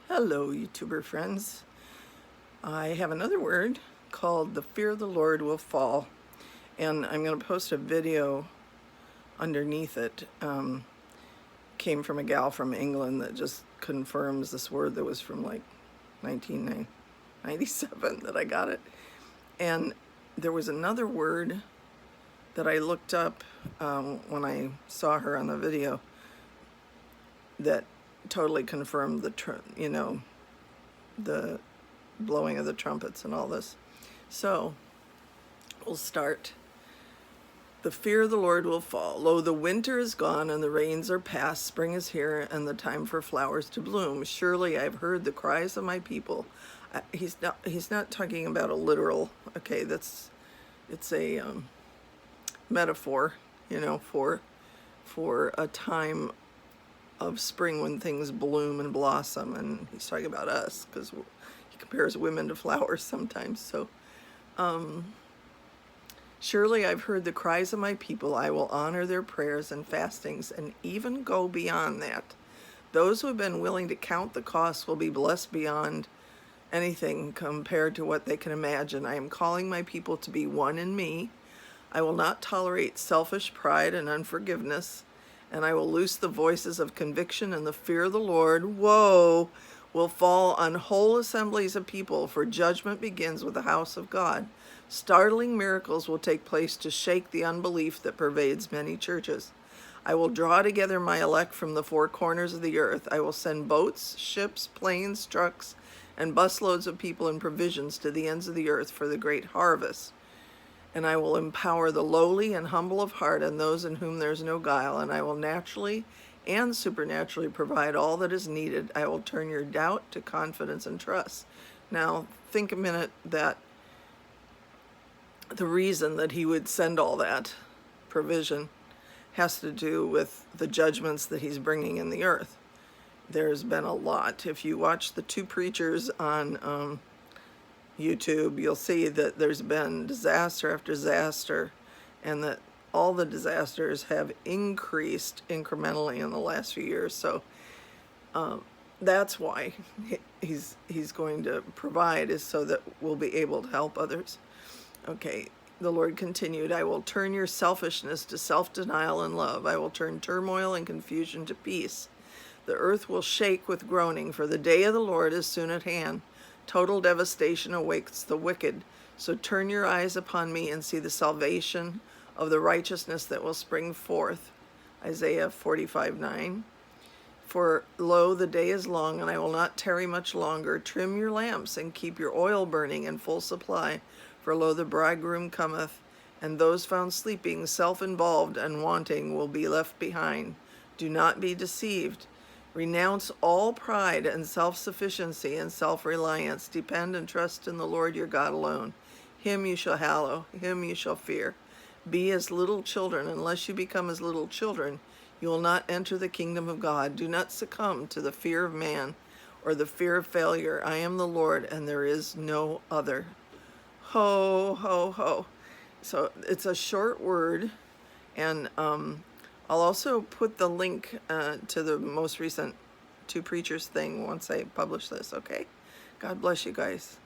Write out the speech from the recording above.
Hello, YouTuber friends. I have another word called the fear of the Lord will fall, and I'm going to post a video underneath it. Came from a gal from England that just confirms this word that was from like 1997 that I got it. And there was another word that I looked up when I saw her on the video that totally confirmed the the blowing of the trumpets and all this. So we'll start. The fear of the Lord will fall. Lo, the winter is gone and the rains are past. Spring is here and the time for flowers to bloom. Surely I've heard the cries of my people. He's not talking about a literal. Okay, it's a metaphor, for a time of spring when things bloom and blossom, and he's talking about us because he compares women to flowers sometimes. So surely I've heard the cries of my people. I will honor their prayers and fastings and even go beyond that. Those who have been willing to count the costs will be blessed beyond anything compared to what they can imagine. I am calling my people to be one in me. I will not tolerate selfish pride and unforgiveness, and I will loose the voices of conviction, and the fear of the Lord, woe, will fall on whole assemblies of people, for judgment begins with the house of God. Startling miracles will take place to shake the unbelief that pervades many churches. I will draw together my elect from the four corners of the earth. I will send boats, ships, planes, trucks, and busloads of people and provisions to the ends of the earth for the great harvest. And I will empower the lowly and humble of heart and those in whom there is no guile, and I will naturally and supernaturally provide all that is needed. I will turn your doubt to confidence and trust. Now, think a minute that the reason that he would send all that provision has to do with the judgments that he's bringing in the earth. There's been a lot. If you watch the two preachers on YouTube, you'll see that there's been disaster after disaster, and that all the disasters have increased incrementally in the last few years. So that's why he's going to provide, is so that we'll be able to help others. Okay, the Lord continued, I will turn your selfishness to self-denial and love. I will turn turmoil and confusion to peace. The earth will shake with groaning, for the day of the Lord is soon at hand. Total devastation awaits the wicked. So turn your eyes upon me and see the salvation of the righteousness that will spring forth. Isaiah 45:9. For lo, the day is long, and I will not tarry much longer. Trim your lamps and keep your oil burning in full supply. For lo, the bridegroom cometh, and those found sleeping, self-involved and wanting, will be left behind. Do not be deceived. Renounce all pride and self-sufficiency and self-reliance. Depend and trust in the Lord your God alone. Him you shall hallow, him you shall fear. Be as little children. Unless you become as little children, you will not enter the kingdom of God. Do not succumb to the fear of man or the fear of failure. I am the Lord, and there is no other. Ho, ho, ho. So it's a short word, and I'll also put the link to the most recent two preachers thing once I publish this, okay? God bless you guys.